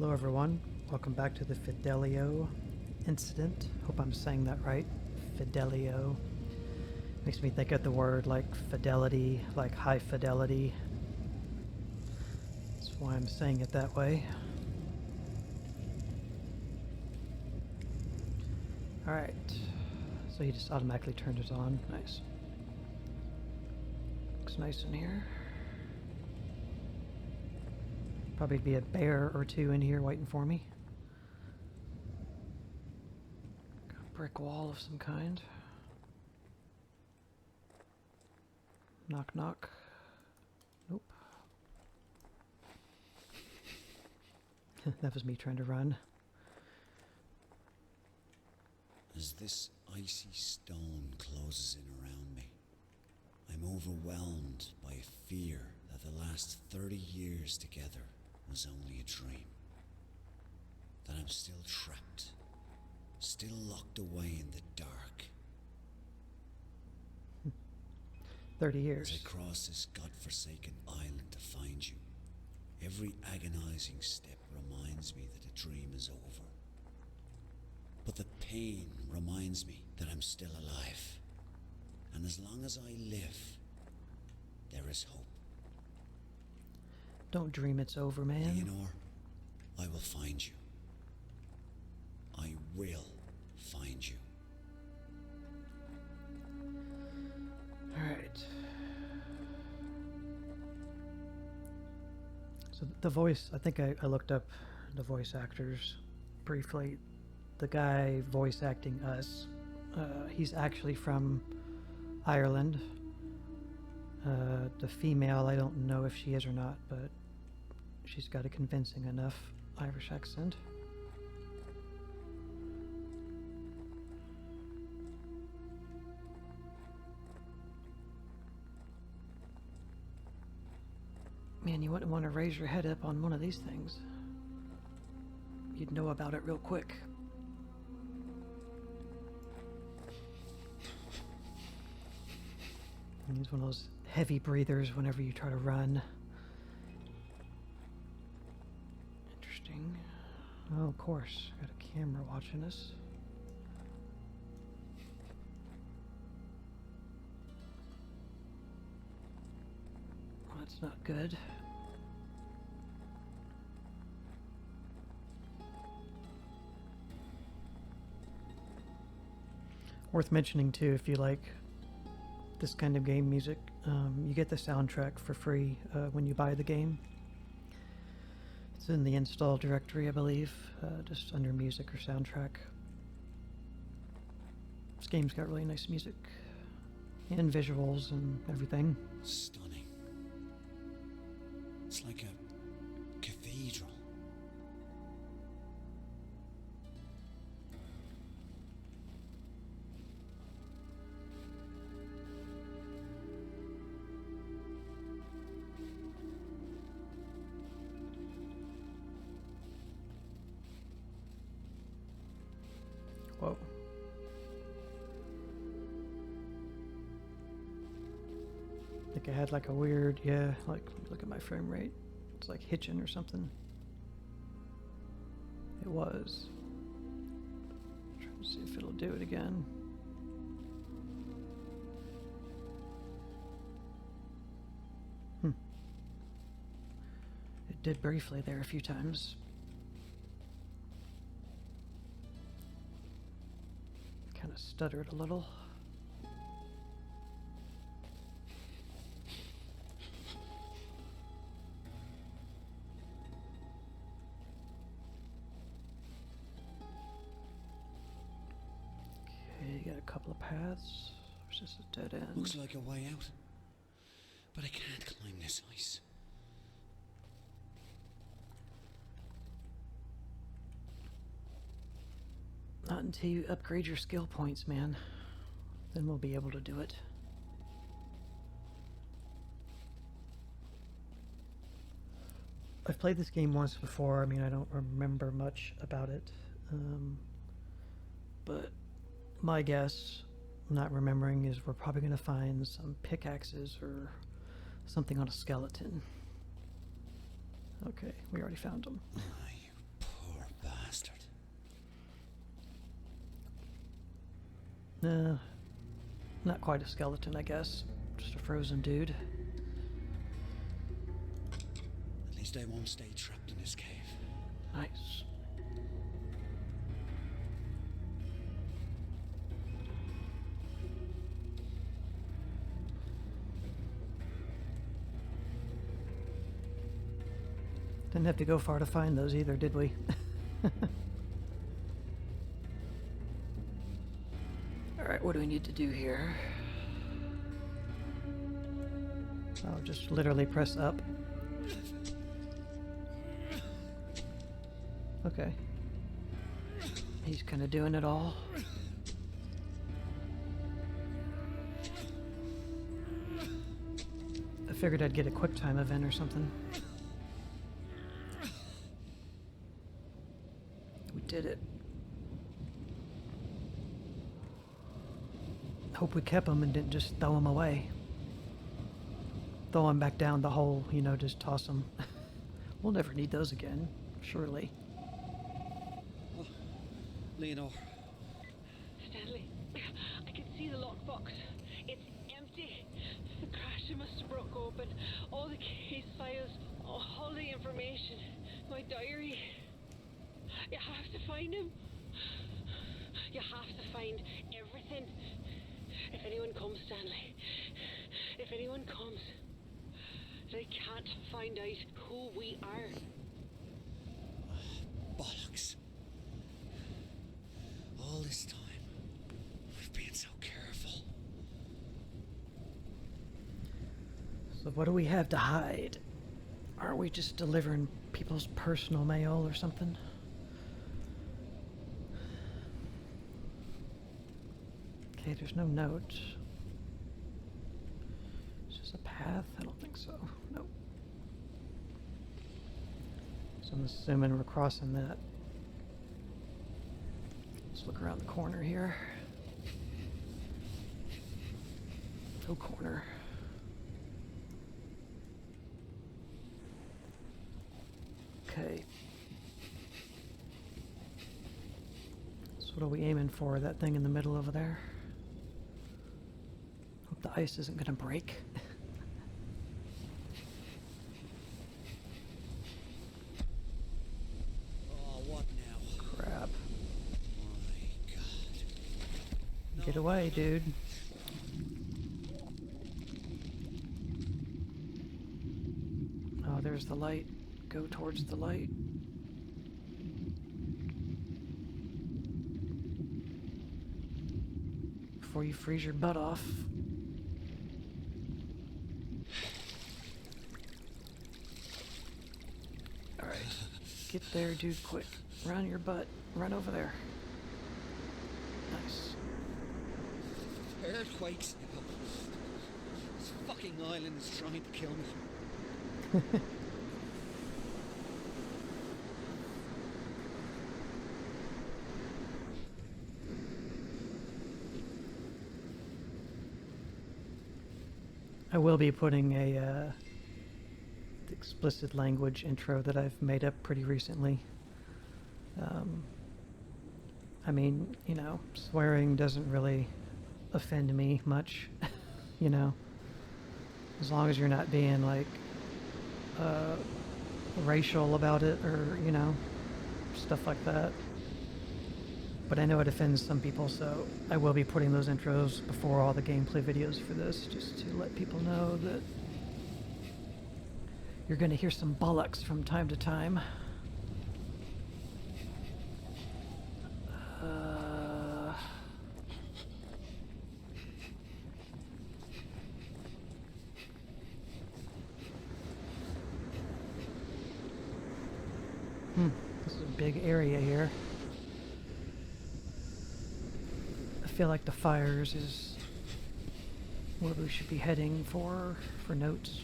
Hello everyone, welcome back to the Fidelio incident. Hope I'm saying that right. Fidelio. Makes me think of the word like fidelity, like high fidelity. That's why I'm saying it that way. Alright, so he just automatically turned it on. Nice. Looks nice in here. Probably be a bear or two in here waiting for me. A brick wall of some kind. Knock knock. Nope. That was me trying to run. As this icy stone closes in around me, I'm overwhelmed by a fear that the last 30 years together was only a dream. That I'm still trapped, still locked away in the dark. 30 years. As I cross this godforsaken island to find you, every agonizing step reminds me that the dream is over. But the pain reminds me that I'm still alive. And as long as I live, there is hope. Don't dream it's over, man. Leonor, I will find you. I will find you. Alright. So the voice, I think I looked up the voice actors briefly. The guy voice acting us, he's actually from Ireland. The female, I don't know if she is or not, but she's got a convincing enough Irish accent. Man, you wouldn't want to raise your head up on one of these things. You'd know about it real quick. He's one of those heavy breathers whenever you try to run. Interesting. Oh, of course. Got a camera watching us. Well, that's not good. Worth mentioning too, if you like this kind of game music, you get the soundtrack for free when you buy the game. It's in the install directory, I believe, just under music or soundtrack. This game's got really nice music and visuals and everything. Stunning. It's like a cathedral. Whoa. I think I had like a weird, yeah, like, look at my frame rate. It's like hitching or something. It was. Trying to see if it'll do it again. It did briefly there a few times. Kind of stuttered a little. Okay, you got a couple of paths. There's just a dead end. Looks like a way out. But I can't climb this ice. Not until you upgrade your skill points, man. Then we'll be able to do it. I've played this game once before. I mean, I don't remember much about it. But my guess, not remembering, is we're probably going to find some pickaxes or something on a skeleton. Okay, we already found them. You bastard. Not quite a skeleton, I guess. Just a frozen dude. At least I won't stay trapped in this cave. Nice. Didn't have to go far to find those either, did we? Alright, what do we need to do here? I'll just literally press up. Okay. He's kind of doing it all. I figured I'd get a quick time event or something. We did it. Hope we kept him and didn't just throw him away. Throw him back down the hole, you know, just toss him. We'll never need those again, surely. Oh, Leonor. Stanley, I can see the lockbox. It's empty. The crasher must have broke open. All the case files, all the information. My diary. You have to find him. You have to find everything. If anyone comes, Stanley. If anyone comes, they can't find out who we are. Bollocks. All this time, we've been so careful. So what do we have to hide? Are we just delivering people's personal mail or something? Okay, there's no note. It's just a path? I don't think so. Nope. So I'm assuming we're crossing that. Let's look around the corner here. No corner. Okay. So what are we aiming for? That thing in the middle over there? Hope the ice isn't gonna break. Oh, what now? Crap. My God. Get away, dude. Oh, there's the light. Go towards the light. Before you freeze your butt off. Alright. Get there, dude, quick. Run your butt. Run over there. Nice. Earthquakes now. This fucking island is trying to kill me. I will be putting a explicit language intro that I've made up pretty recently. I mean, you know, swearing doesn't really offend me much, you know, as long as you're not being like racial about it or, you know, stuff like that. But I know it offends some people, so I will be putting those intros before all the gameplay videos for this, just to let people know that you're going to hear some bollocks from time to time. This is a big area here. I feel like the fires is where we should be heading for notes.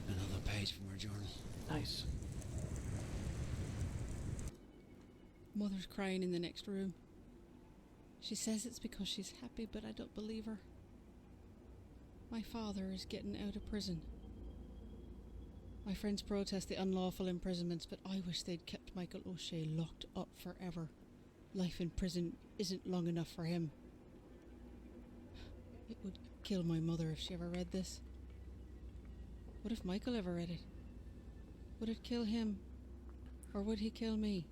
Another page from her journal. Nice. Mother's crying in the next room. She says it's because she's happy, but I don't believe her. My father is getting out of prison. My friends protest the unlawful imprisonments, but I wish they'd kept Michael O'Shea locked up forever. Life in prison isn't long enough for him. It would kill my mother if she ever read this. What if Michael ever read it? Would it kill him? Or would he kill me?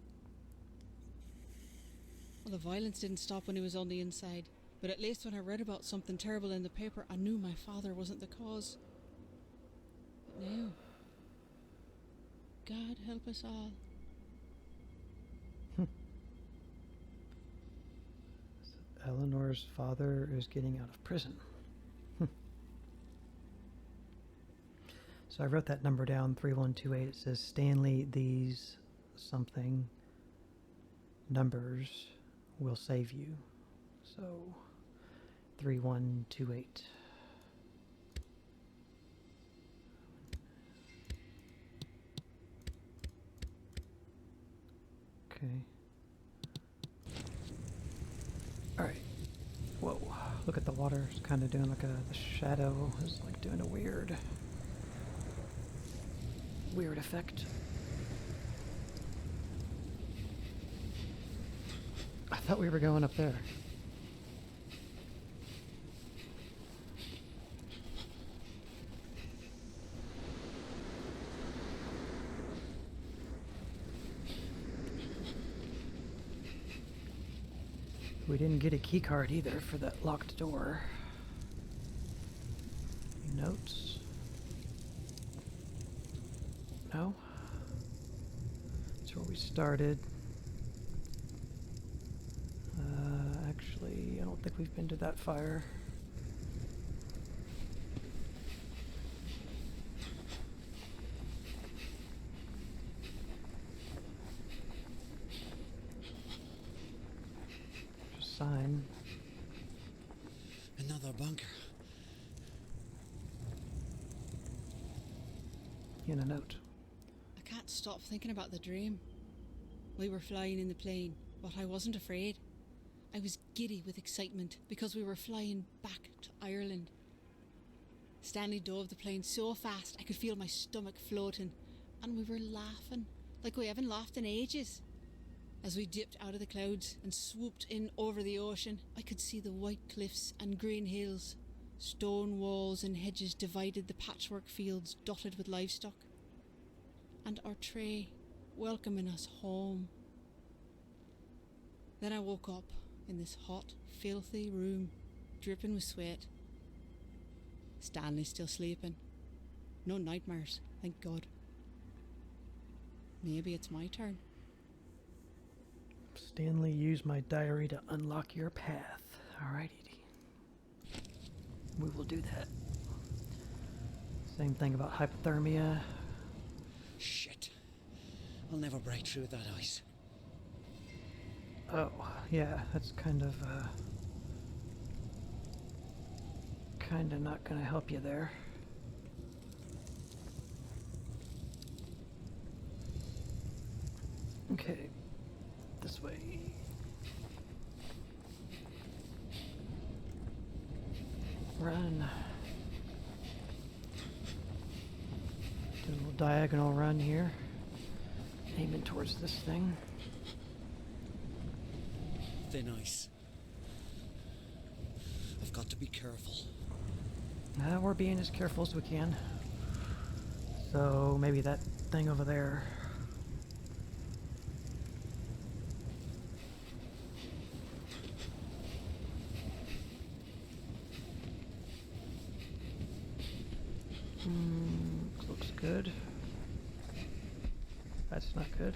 Well, the violence didn't stop when he was on the inside, but at least when I read about something terrible in the paper, I knew my father wasn't the cause. But now, God help us all. Eleanor's father is getting out of prison. So I wrote that number down, 3128. It says, Stanley, these something numbers will save you. So 3128. Okay. All right. Whoa. Look at the water. It's kind of doing like the shadow is like doing a weird effect. I thought we were going up there. We didn't get a key card either for that locked door. Any notes? No? That's where we started. Actually, I don't think we've been to that fire. Just sign. Another bunker. In a note. I can't stop thinking about the dream. We were flying in the plane, but I wasn't afraid. I was giddy with excitement because we were flying back to Ireland. Stanley dove the plane so fast I could feel my stomach floating, and we were laughing like we haven't laughed in ages. As we dipped out of the clouds and swooped in over the ocean, I could see the white cliffs and green hills. Stone walls and hedges divided the patchwork fields dotted with livestock. And our tray welcoming us home. Then I woke up in this hot, filthy room, dripping with sweat. Stanley's still sleeping. No nightmares, thank God. Maybe it's my turn. Stanley, use my diary to unlock your path. Alright, Edie. We will do that. Same thing about hypothermia. Shit. I'll never break through that ice. Oh, yeah, that's kind of not gonna help you there. Okay, this way. Run. Do a little diagonal run here. Aiming towards this thing. Thin ice. I've got to be careful. We're being as careful as we can. So maybe that thing over there. Looks good. That's not good.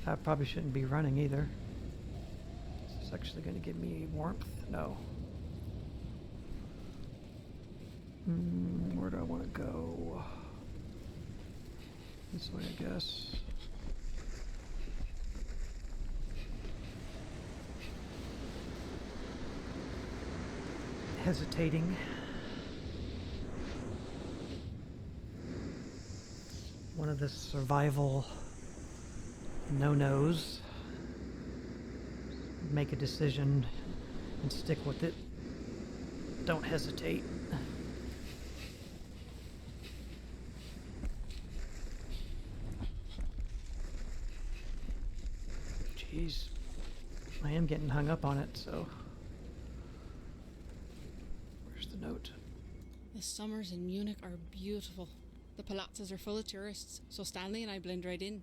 I probably shouldn't be running either. Is this actually going to give me warmth? No. Where do I want to go? This way, I guess. Hesitating. One of the survival no-nos. Make a decision and stick with it. Don't hesitate. Jeez. I am getting hung up on it, so... Where's the note? The summers in Munich are beautiful. The palazzas are full of tourists, so Stanley and I blend right in.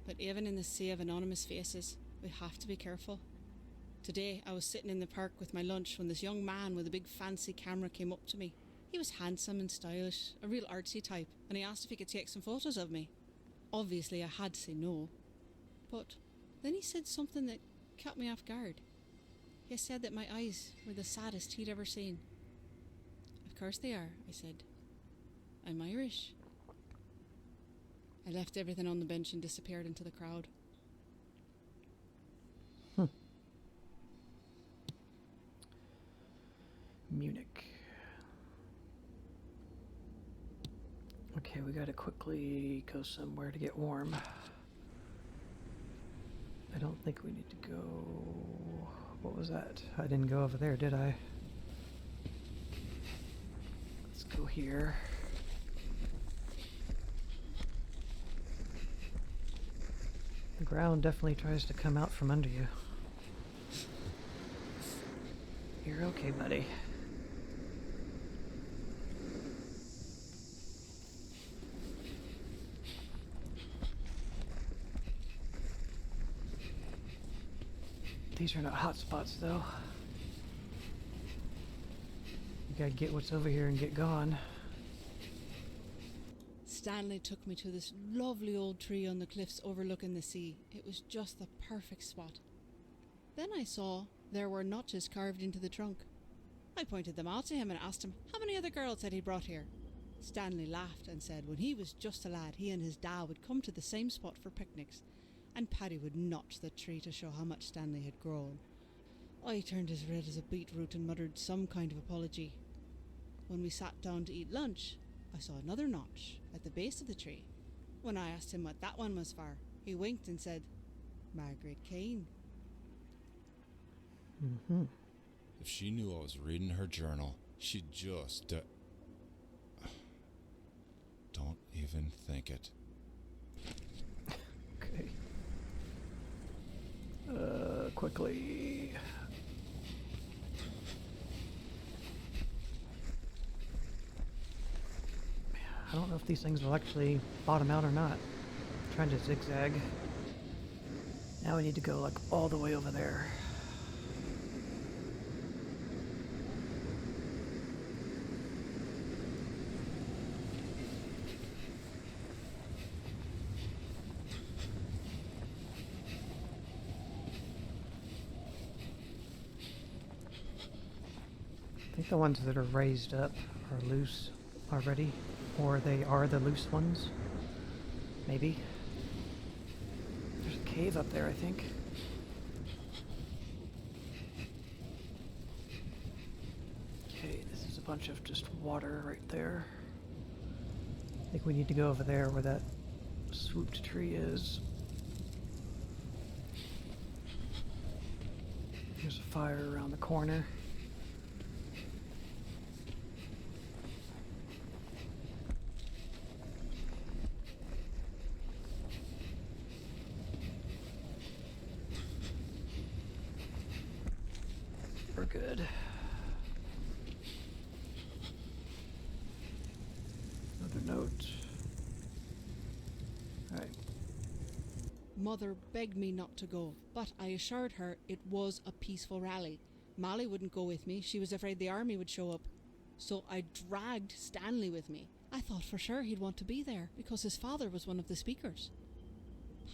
But even in the sea of anonymous faces, we have to be careful. Today, I was sitting in the park with my lunch when this young man with a big fancy camera came up to me. He was handsome and stylish, a real artsy type, and he asked if he could take some photos of me. Obviously, I had to say no. But then he said something that caught me off guard. He said that my eyes were the saddest he'd ever seen. Of course they are, I said. I'm Irish. I left everything on the bench and disappeared into the crowd. Munich. Okay, we gotta quickly go somewhere to get warm. I don't think we need to go... What was that? I didn't go over there, did I? Let's go here. The ground definitely tries to come out from under you. You're okay, buddy. These are not hot spots, though. You gotta get what's over here and get gone. Stanley took me to this lovely old tree on the cliffs overlooking the sea. It was just the perfect spot. Then I saw there were notches carved into the trunk. I pointed them out to him and asked him how many other girls had he brought here. Stanley laughed and said when he was just a lad, he and his dad would come to the same spot for picnics, and Paddy would notch the tree to show how much Stanley had grown. I turned as red as a beetroot and muttered some kind of apology. When we sat down to eat lunch, I saw another notch at the base of the tree. When I asked him what that one was for, he winked and said, Margaret Kane. Mm-hmm. If she knew I was reading her journal, she'd just... Don't even think it. Okay. Quickly. I don't know if these things will actually bottom out or not. I'm trying to zigzag. Now we need to go like all the way over there. I think the ones that are raised up are loose already, or they are the loose ones. Maybe. There's a cave up there, I think. Okay, this is a bunch of just water right there. I think we need to go over there where that swooped tree is. There's a fire around the corner. We're good. Another note. Alright. Mother begged me not to go, but I assured her it was a peaceful rally. Molly wouldn't go with me. She was afraid the army would show up. So I dragged Stanley with me. I thought for sure he'd want to be there because his father was one of the speakers.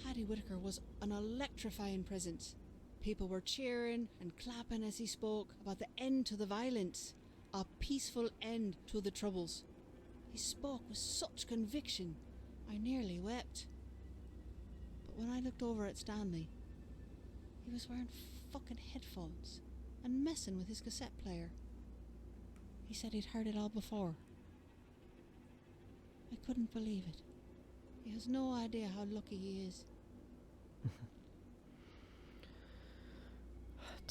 Paddy Whitaker was an electrifying presence. People were cheering and clapping as he spoke about the end to the violence, a peaceful end to the troubles. He spoke with such conviction, I nearly wept. But when I looked over at Stanley, he was wearing fucking headphones and messing with his cassette player. He said he'd heard it all before. I couldn't believe it. He has no idea how lucky he is.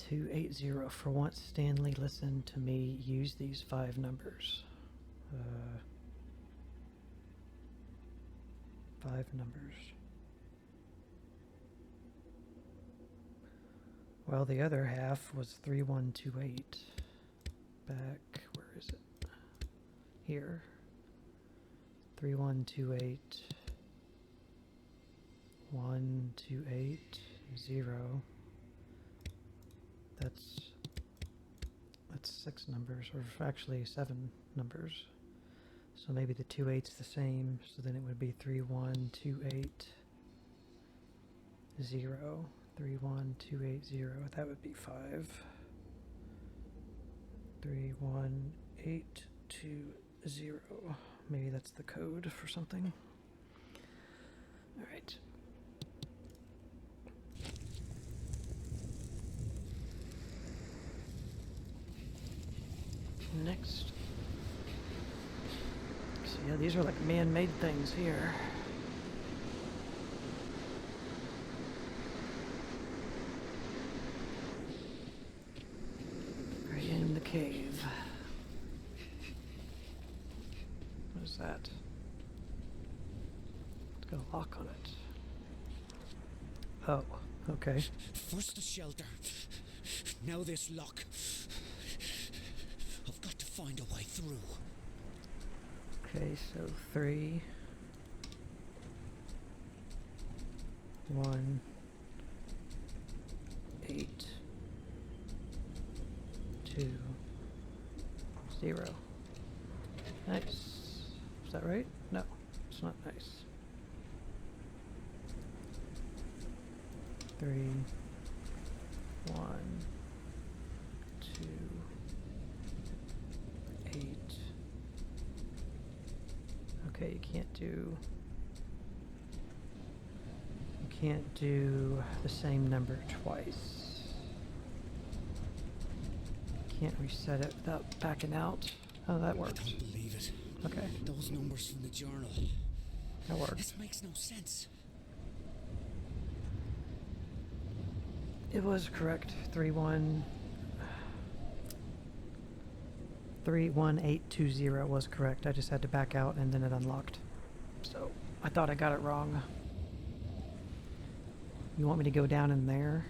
280. For once, Stanley, listen to me. Use these 5 numbers. 5 numbers. Well, the other half was 3128. Back, where is it? Here. 3128. 128 0. That's 6 numbers, or actually 7 numbers. So maybe the 28's the same, so then it would be 3128 0. 31280. That would be 5. 31820. Maybe that's the code for something. All right. Next. So yeah, these are like man-made things here. Right in the cave. What is that? It's got a lock on it. Oh, okay. First the shelter, now this lock. I've got to find a way through. Okay, so 3, 1, 8, 2, 0. Nice. Is that right? No, it's not nice. 3, 1, 2, 8. Okay, you can't do the same number twice. Can't reset it without backing out. Oh, that I works. don't believe it. Okay, Those numbers from the journal. that works. This makes no sense. It was correct. 31820 was correct. I just had to back out and then it unlocked. So I thought I got it wrong. You want me to go down in there?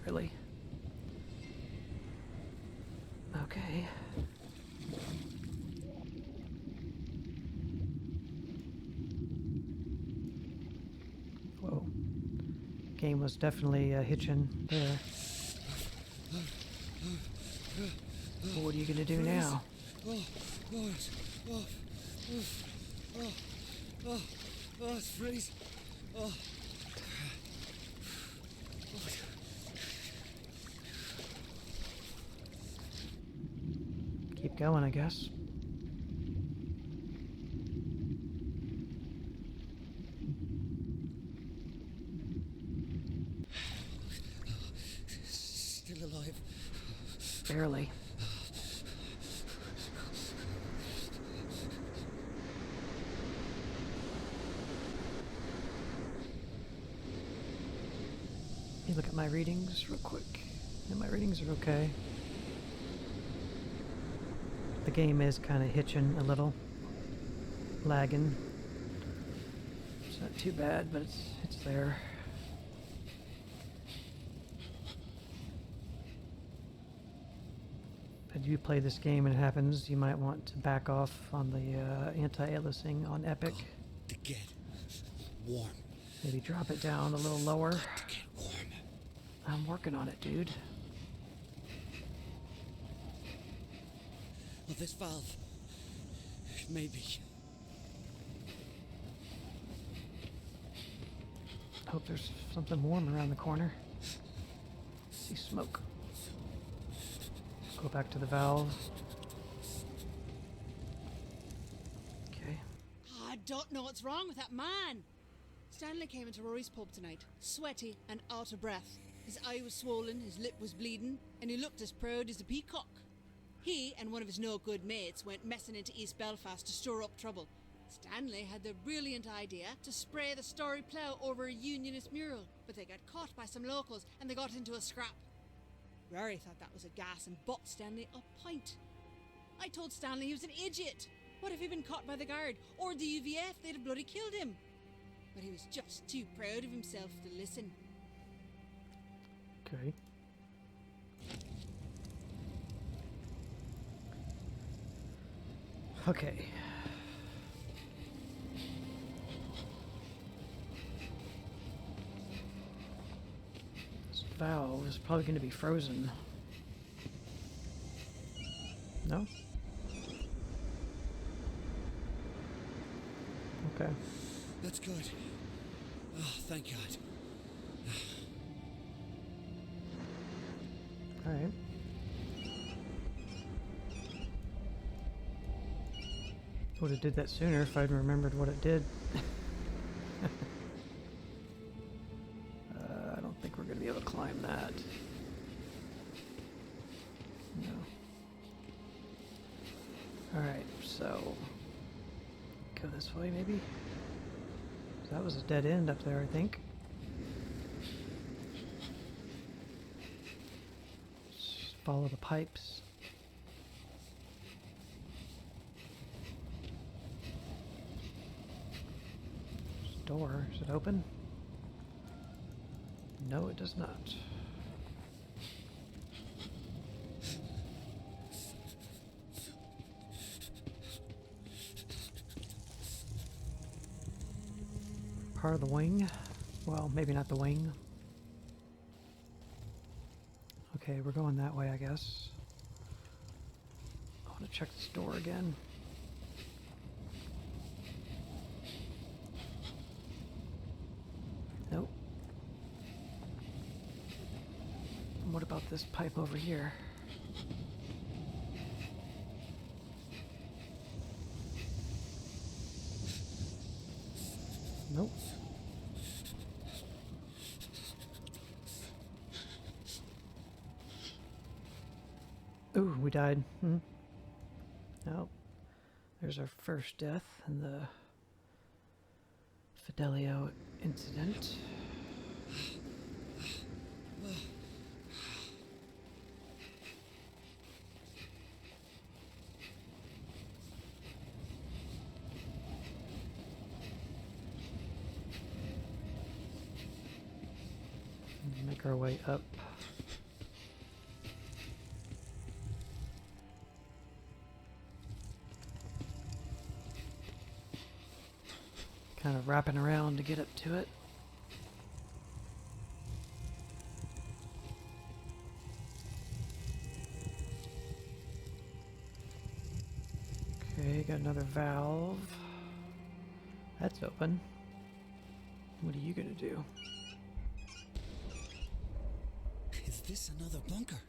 Really? Okay. Whoa. Game was definitely hitching there. Well, what are you gonna do now? Oh, it's, it's freezing. Oh. Keep going, I guess. Still alive. Barely. Let me look at my readings real quick. Yeah, my readings are okay. The game is kind of hitching a little. Lagging. It's not too bad, but it's there. If you play this game and it happens, you might want to back off on the anti-aliasing on Epic. To get warm. Maybe drop it down a little lower. To get warm. I'm working on it, dude. Well, this valve. Maybe. Hope there's something warm around the corner. See smoke. Go back to the valve. Okay. I don't know what's wrong with that man. Stanley came into Rory's pub tonight, sweaty and out of breath. His eye was swollen, his lip was bleeding, and he looked as proud as a peacock. He and one of his no-good mates went messing into East Belfast to stir up trouble. Stanley had the brilliant idea to spray the Story Plough over a unionist mural, but they got caught by some locals and they got into a scrap. Rory thought that was a gas and bought Stanley a pint. I told Stanley he was an idiot. What if he'd been caught by the guard or the UVF? They'd have bloody killed him. But he was just too proud of himself to listen. Okay. Okay. This valve is probably going to be frozen. No? Okay. That's good. Oh, thank God. Alright. Would have did that sooner if I'd remembered what it did. I don't think we're going to be able to climb that. No. Alright, so... go this way, maybe? That was a dead end up there, I think. Just follow the pipes. There's a door. Is it open? No, it does not. Part of the wing. Well, maybe not the wing. Okay, we're going that way, I guess. I want to check this door again. Nope. And what about this pipe over here? Nope. Ooh, we died. Nope. There's our first death in the Fidelio incident. Make our way up. Kind of wrapping around to get up to it. Okay, got another valve. That's open. What are you gonna do? Is this another bunker?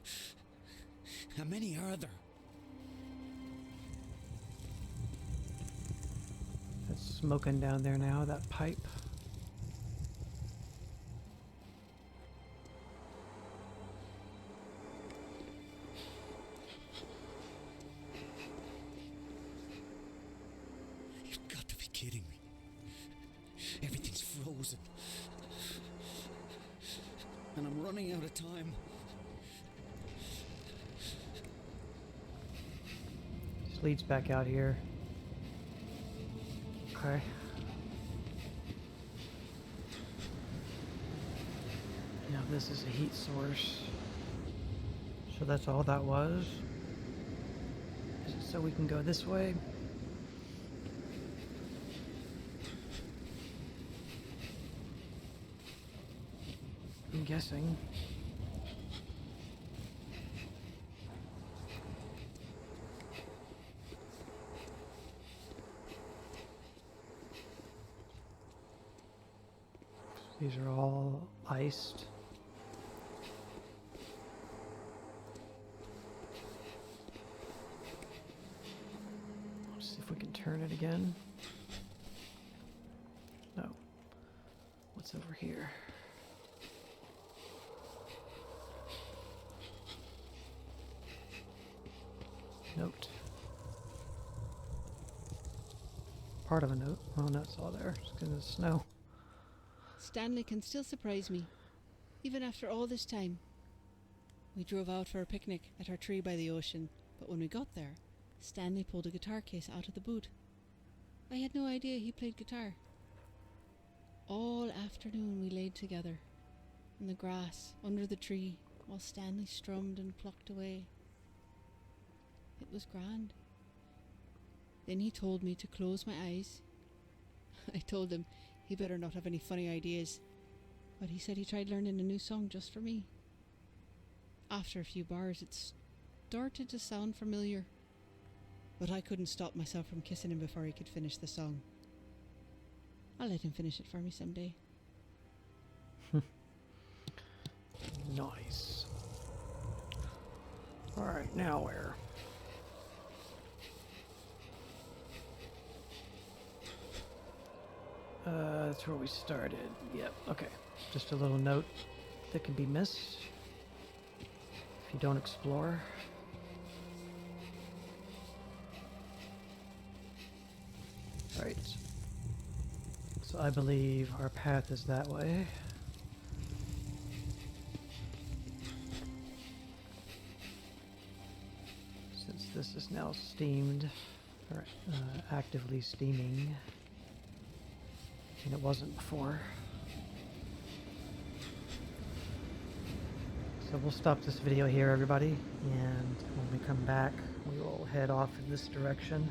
How many are there? That's smoking down there now, that pipe. You've got to be kidding me. Everything's frozen. And I'm running out of time. This leads back out here. Okay. Now this is a heat source. So that's all that was? Is it so we can go this way? I'm guessing. These are all iced. Let's see if we can turn it again. No. What's over here? Note. Part of a note. Oh, no, it's all there. It's because of the snow. Stanley can still surprise me, even after all this time. We drove out for a picnic at our tree by the ocean, but when we got there, Stanley pulled a guitar case out of the boot. I had no idea he played guitar. All afternoon we laid together, in the grass under the tree while Stanley strummed and plucked away. It was grand. Then he told me to close my eyes. I told him he better not have any funny ideas, but he said he tried learning a new song just for me. After a few bars, it started to sound familiar, but I couldn't stop myself from kissing him before he could finish the song. I'll let him finish it for me someday. Nice. Alright, now where? That's where we started. Yep, okay. Just a little note that can be missed if you don't explore. Right. So I believe our path is that way. Since this is now steamed, or actively steaming, and it wasn't before. So we'll stop this video here, everybody, and when we come back, we will head off in this direction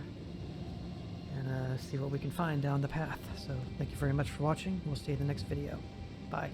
and see what we can find down the path. So thank you very much for watching. We'll see you in the next video. Bye.